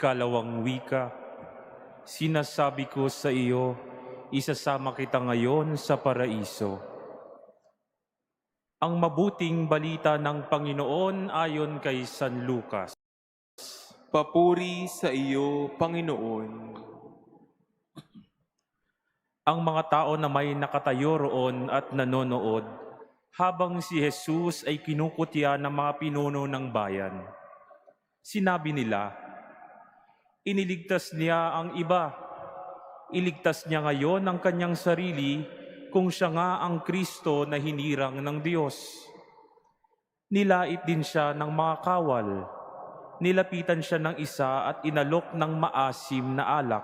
Ikalawang wika, sinasabi ko sa iyo, isasama kita ngayon sa paraiso. Ang mabuting balita ng Panginoon ayon kay San Lucas. Papuri sa iyo, Panginoon. Ang mga tao na may nakatayo roon at nanonood, habang si Jesus ay kinukutya ng mga pinuno ng bayan. Sinabi nila, iniligtas niya ang iba. Iligtas niya ngayon ang kanyang sarili kung siya nga ang Kristo na hinirang ng Diyos. Nilait din siya ng mga kawal. Nilapitan siya ng isa at inalok ng maasim na alak,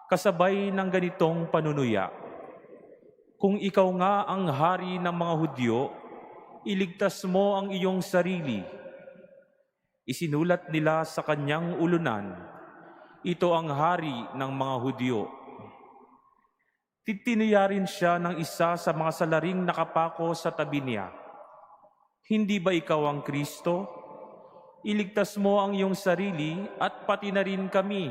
kasabay ng ganitong panunuya. Kung ikaw nga ang hari ng mga Hudyo, iligtas mo ang iyong sarili. Isinulat nila sa kanyang ulunan, ito ang hari ng mga Hudyo. Titinuya rin siya ng isa sa mga salaring nakapako sa tabi niya. Hindi ba ikaw ang Kristo? Iligtas mo ang iyong sarili at pati na rin kami.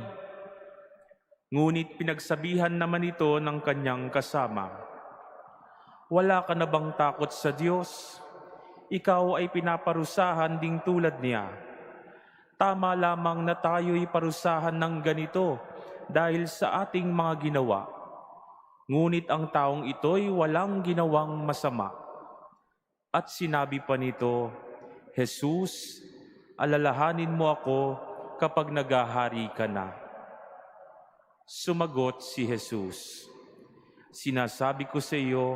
Ngunit pinagsabihan naman ito ng kanyang kasama. Wala ka na bang takot sa Diyos? Ikaw ay pinaparusahan ding tulad niya. Tama lamang na tayo'y parusahan ng ganito dahil sa ating mga ginawa. Ngunit ang taong ito'y walang ginawang masama. At sinabi pa nito, Jesus, alalahanin mo ako kapag naghahari ka na. Sumagot si Jesus, sinasabi ko sa iyo,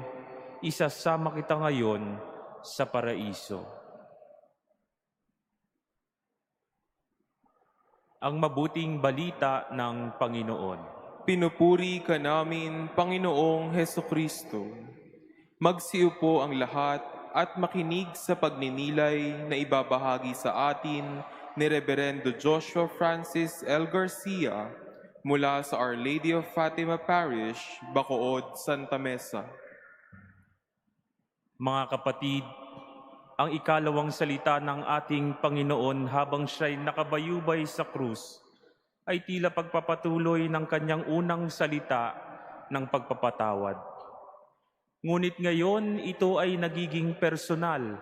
isasama kita ngayon sa paraiso. Ang mabuting balita ng Panginoon. Pinupuri ka namin, Panginoong Hesukristo. Magsiupo ang lahat at makinig sa pagninilay na ibabahagi sa atin ni Reverendo Joshua Francis L. Garcia mula sa Our Lady of Fatima Parish, Bacood, Santa Mesa. Mga kapatid, ang ikalawang salita ng ating Panginoon habang siya'y nakabayubay sa krus ay tila pagpapatuloy ng kanyang unang salita ng pagpapatawad. Ngunit ngayon, ito ay nagiging personal,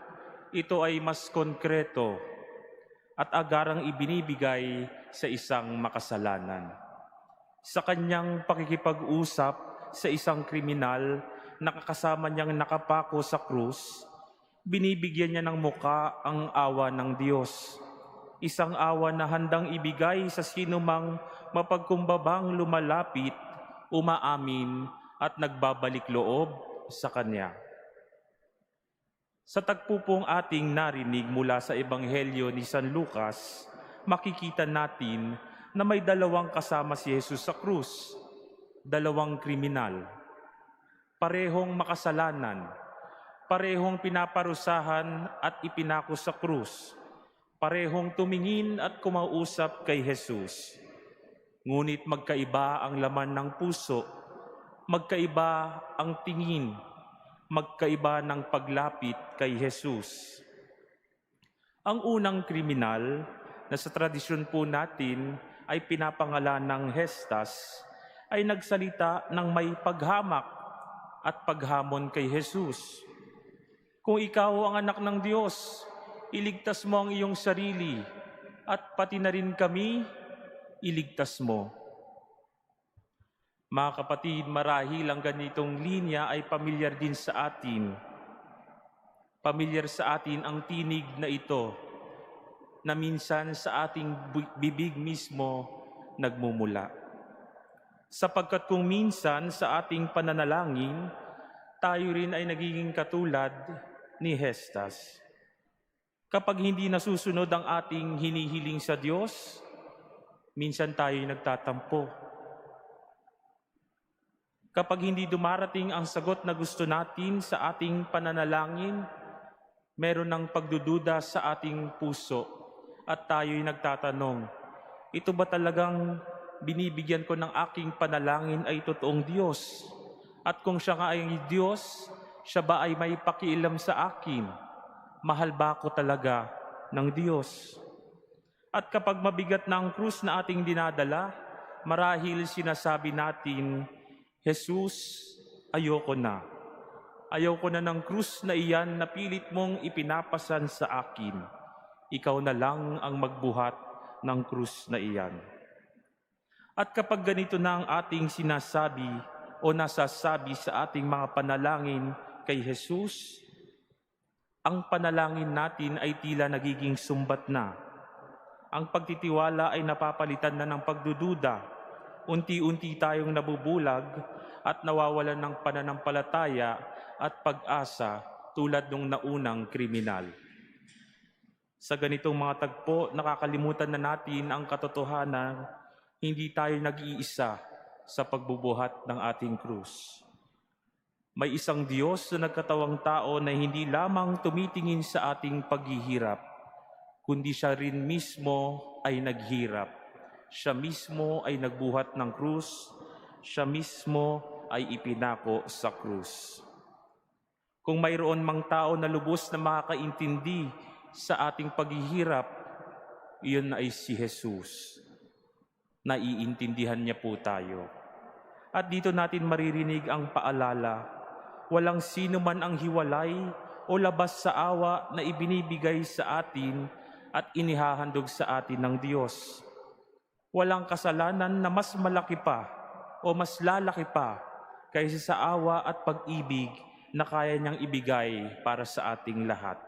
ito ay mas konkreto at agarang ibinibigay sa isang makasalanan. Sa kanyang pakikipag-usap sa isang kriminal na kasama niyang nakapako sa krus, binibigyan niya ng muka ang awa ng Diyos. Isang awa na handang ibigay sa sinumang mapagkumbabang lumalapit, umaamin at nagbabalik loob sa Kanya. Sa tagpo pong ating narinig mula sa Ebanghelyo ni San Lucas, makikita natin na may dalawang kasama si Jesus sa krus, dalawang kriminal, parehong makasalanan, parehong pinaparusahan at ipinako sa krus, parehong tumingin at kumausap kay Jesus. Ngunit magkaiba ang laman ng puso, magkaiba ang tingin, magkaiba ng paglapit kay Jesus. Ang unang kriminal na sa tradisyon po natin ay pinapangalan ng Hestas ay nagsalita ng may paghamak at paghamon kay Jesus. Kung ikaw ang anak ng Diyos, iligtas mo ang iyong sarili at pati na rin kami, iligtas mo. Mga kapatid, marahil ang ganitong linya ay pamilyar din sa atin. Pamilyar sa atin ang tinig na ito na minsan sa ating bibig mismo nagmumula. Sapagkat kung minsan sa ating pananalangin, tayo rin ay nagiging katulad ni Hestas. Kapag hindi nasusunod ang ating hinihiling sa Diyos, minsan tayo'y nagtatampo. Kapag hindi dumarating ang sagot na gusto natin sa ating pananalangin, meron ng pagdududa sa ating puso at tayo'y nagtatanong, ito ba talagang binibigyan ko ng aking panalangin ay totoong Diyos? At kung siya nga ay Diyos, siya ba ay may pakialam sa akin? Mahal ba ako talaga ng Diyos? At kapag mabigat na ang krus na ating dinadala, marahil sinasabi natin, Jesus, ayoko na. Ayoko na ng krus na iyan na pilit mong ipinapasan sa akin. Ikaw na lang ang magbuhat ng krus na iyan. At kapag ganito na ang ating sinasabi o nasasabi sa ating mga panalangin kay Jesus, ang panalangin natin ay tila nagiging sumbat na. Ang pagtitiwala ay napapalitan na ng pagdududa. Unti-unti tayong nabubulag at nawawalan ng pananampalataya at pag-asa tulad ng naunang kriminal. Sa ganitong mga tagpo, nakakalimutan na natin ang katotohanan, hindi tayo nag-iisa sa pagbubuhat ng ating krus. May isang Diyos na nagkatawang tao na hindi lamang tumitingin sa ating paghihirap, kundi siya rin mismo ay naghirap. Siya mismo ay nagbuhat ng krus, siya mismo ay ipinako sa krus. Kung mayroon mang tao na lubos na makakaintindi sa ating paghihirap, iyon ay si Jesus. Naiintindihan niya po tayo. At dito natin maririnig ang paalala, walang sino man ang hiwalay o labas sa awa na ibinibigay sa atin at inihahandog sa atin ng Diyos. Walang kasalanan na mas malaki pa o mas lalaki pa kaysa sa awa at pag-ibig na kaya niyang ibigay para sa ating lahat.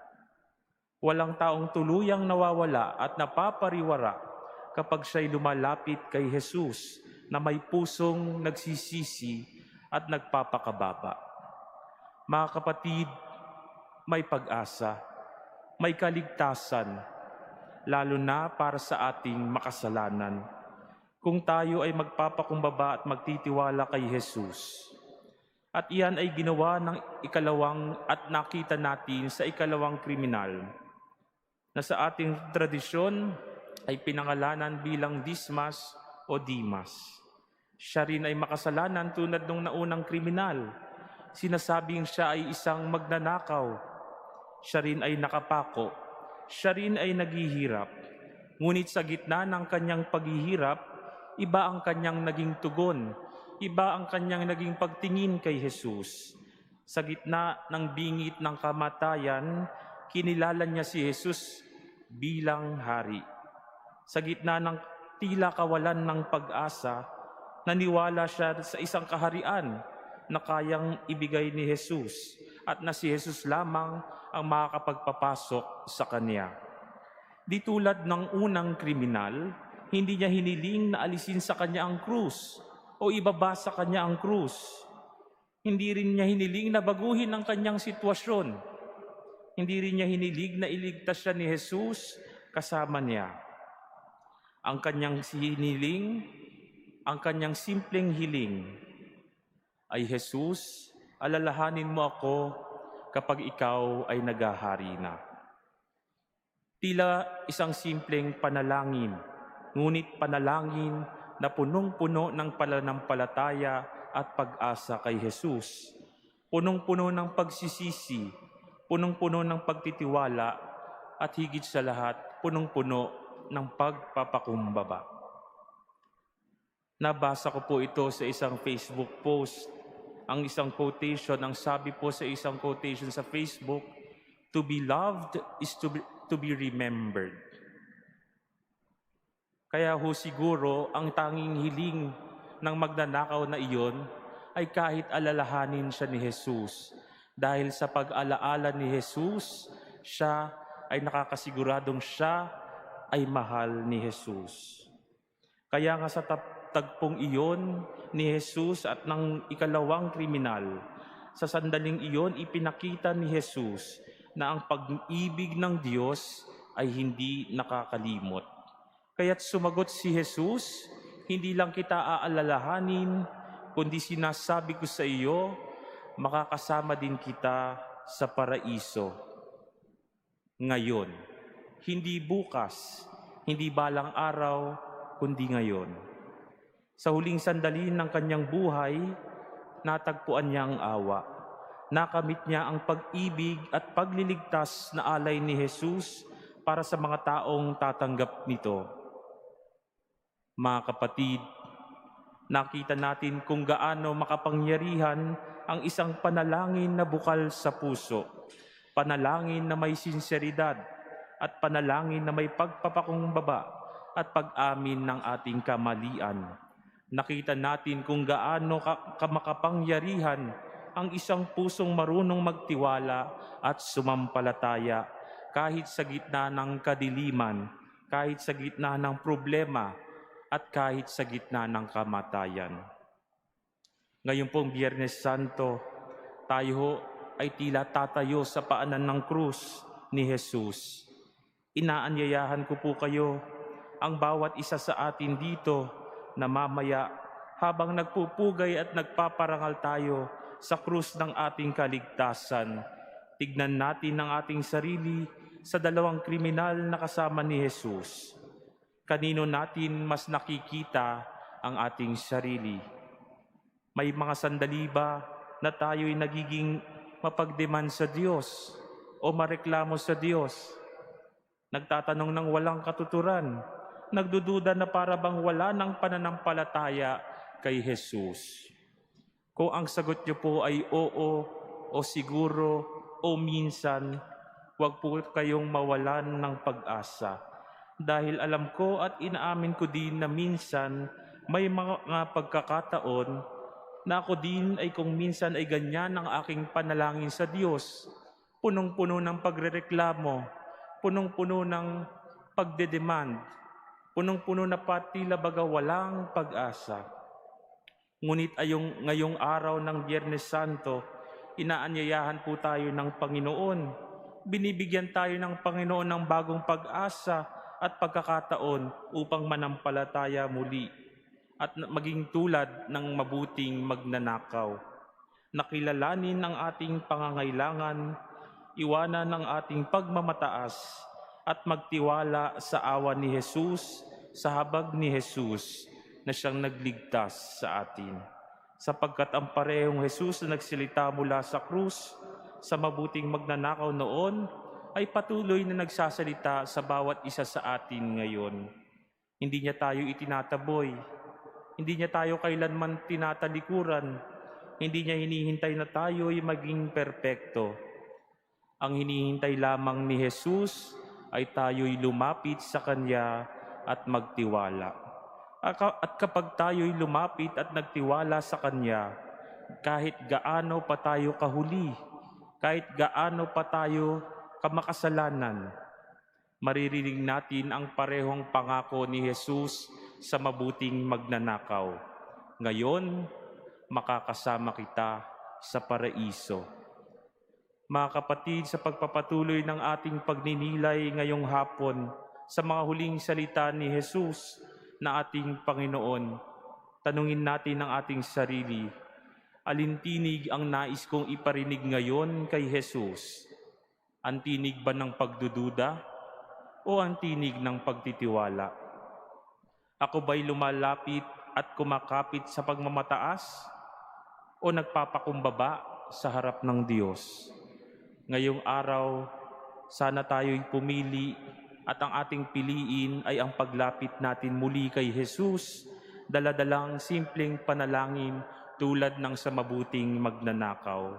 Walang taong tuluyang nawawala at napapariwara kapag siya'y lumalapit kay Jesus na may pusong nagsisisi at nagpapakababa. Mga kapatid, may pag-asa, may kaligtasan, lalo na para sa ating makasalanan, kung tayo ay magpapakumbaba at magtitiwala kay Jesus. At iyan ay ginawa ng ikalawang at nakita natin sa ikalawang kriminal, na sa ating tradisyon ay pinangalanan bilang Dismas o Dimas. Siya rin ay makasalanan tulad ng naunang kriminal. Sinasabing siya ay isang magnanakaw. Siya rin ay nakapako. Siya rin ay naghihirap. Ngunit sa gitna ng kanyang paghihirap, iba ang kanyang naging tugon. Iba ang kanyang naging pagtingin kay Jesus. Sa gitna ng bingit ng kamatayan, kinilala niya si Jesus bilang hari. Sa gitna ng tila kawalan ng pag-asa, naniwala siya sa isang kaharian na kayang ibigay ni Jesus at na si Jesus lamang ang makakapagpapasok sa kanya. Di tulad ng unang kriminal, hindi niya hiniling na alisin sa kanya ang krus o ibaba sa kanya ang krus. Hindi rin niya hiniling na baguhin ang kanyang sitwasyon. Hindi rin niya hiniling na iligtas siya ni Jesus kasama niya. Ang kanyang hiniling, ang kanyang simpleng hiling ay, Jesus, alalahanin mo ako kapag ikaw ay naghahari na. Tila isang simpleng panalangin, ngunit panalangin na punong-puno ng pananampalataya at pag-asa kay Jesus. Punong-puno ng pagsisisi, punong-puno ng pagtitiwala, at higit sa lahat, punong-puno ng pagpapakumbaba. Nabasa ko po ito sa isang Facebook post. Ang isang quotation, ang sabi po sa isang quotation sa Facebook, to be loved is to be remembered. Kaya ho siguro ang tanging hiling ng magnanakaw na iyon ay kahit alalahanin siya ni Jesus. Dahil sa pag-alaala ni Jesus, siya ay nakakasiguradong siya ay mahal ni Jesus. Kaya nga sa tagpong iyon ni Jesus at ng ikalawang kriminal, sa sandaling iyon ipinakita ni Jesus na ang pag-ibig ng Diyos ay hindi nakakalimot. Kaya't sumagot si Jesus, hindi lang kita aalalahanin, kundi sinasabi ko sa iyo, makakasama din kita sa paraiso. Ngayon, hindi bukas, hindi balang araw, kundi ngayon. Sa huling sandali ng kanyang buhay, natagpuan niya ang awa. Nakamit niya ang pag-ibig at pagliligtas na alay ni Jesus para sa mga taong tatanggap nito. Mga kapatid, nakita natin kung gaano makapangyarihan ang isang panalangin na bukal sa puso, panalangin na may sinseridad, at panalangin na may pagpapakumbaba at pag-amin ng ating kamalian. Nakita natin kung gaano makapangyarihan ang isang pusong marunong magtiwala at sumampalataya kahit sa gitna ng kadiliman, kahit sa gitna ng problema, at kahit sa gitna ng kamatayan. Ngayon pong Biyernes Santo, tayo ay tila tatayo sa paanan ng krus ni Jesus. Inaanyayahan ko po kayo, ang bawat isa sa atin dito na mamaya habang nagpupugay at nagpaparangal tayo sa krus ng ating kaligtasan, tignan natin ang ating sarili sa dalawang kriminal na kasama ni Jesus. Kanino natin mas nakikita ang ating sarili? May mga sandali ba na tayo'y nagiging mapagdemand sa Diyos o mareklamo sa Diyos? Nagtatanong ng walang katuturan, nagdududa na para bang wala ng pananampalataya kay Jesus. Kung ang sagot niyo po ay oo o siguro o minsan, huwag po kayong mawalan ng pag-asa. Dahil alam ko at inaamin ko din na minsan may mga pagkakataon na ako din ay kung minsan ay ganyan ang aking panalangin sa Diyos. Punong-puno ng pagrereklamo, punong-puno ng pagdedemand, punong-puno na patila baga walang pag-asa. Ngunit ngayong araw ng Biyernes Santo, inaanyayahan po tayo ng Panginoon. Binibigyan tayo ng Panginoon ng bagong pag-asa at pagkakataon upang manampalataya muli at maging tulad ng mabuting magnanakaw. Nakilalanin ang ating pangangailangan, iwanan ang ating pagmamataas at magtiwala sa awa ni Jesus, sa habag ni Jesus na siyang nagligtas sa atin. Sapagkat ang parehong Jesus na nagsilita mula sa krus sa mabuting magnanakaw noon ay patuloy na nagsasalita sa bawat isa sa atin ngayon. Hindi niya tayo itinataboy. Hindi niya tayo kailanman tinatalikuran. Hindi niya hinihintay na tayo ay maging perpekto. Ang hinihintay lamang ni Jesus ay tayo'y lumapit sa Kanya at magtiwala. At kapag tayo'y lumapit at nagtiwala sa Kanya, kahit gaano pa tayo kahuli, kahit gaano pa tayo kamakasalanan, maririnig natin ang parehong pangako ni Jesus sa mabuting magnanakaw. Ngayon, makakasama kita sa paraiso. Mga kapatid, sa pagpapatuloy ng ating pagninilay ngayong hapon sa mga huling salita ni Jesus na ating Panginoon, tanungin natin ang ating sarili, alin tinig ang nais kong iparinig ngayon kay Jesus? Ang tinig ba ng pagdududa o ang tinig ng pagtitiwala? Ako ba'y lumalapit at kumakapit sa pagmamataas o nagpapakumbaba sa harap ng Diyos? Ngayong araw, sana tayo'y pumili at ang ating piliin ay ang paglapit natin muli kay Jesus, daladalang simpleng panalangin tulad ng sa mabuting magnanakaw.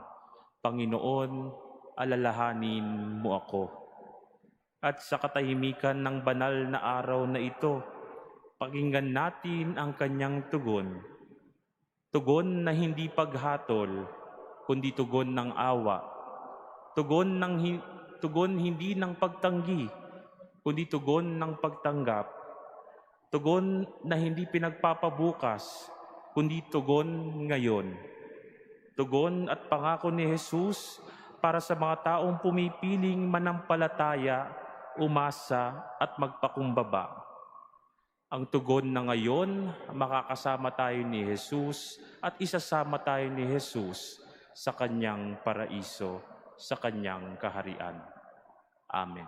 Panginoon, alalahanin mo ako. At sa katahimikan ng banal na araw na ito, pakinggan natin ang kanyang tugon. Tugon na hindi paghatol, kundi tugon ng awa. Tugon hindi ng pagtanggi, kundi tugon ng pagtanggap. Tugon na hindi pinagpapabukas, kundi tugon ngayon. Tugon at pangako ni Jesus para sa mga taong pumipiling manampalataya, umasa at magpakumbaba. Ang tugon na ngayon, makakasama tayo ni Jesus at isasama tayo ni Jesus sa kanyang paraiso, sa kanyang kaharian. Amen.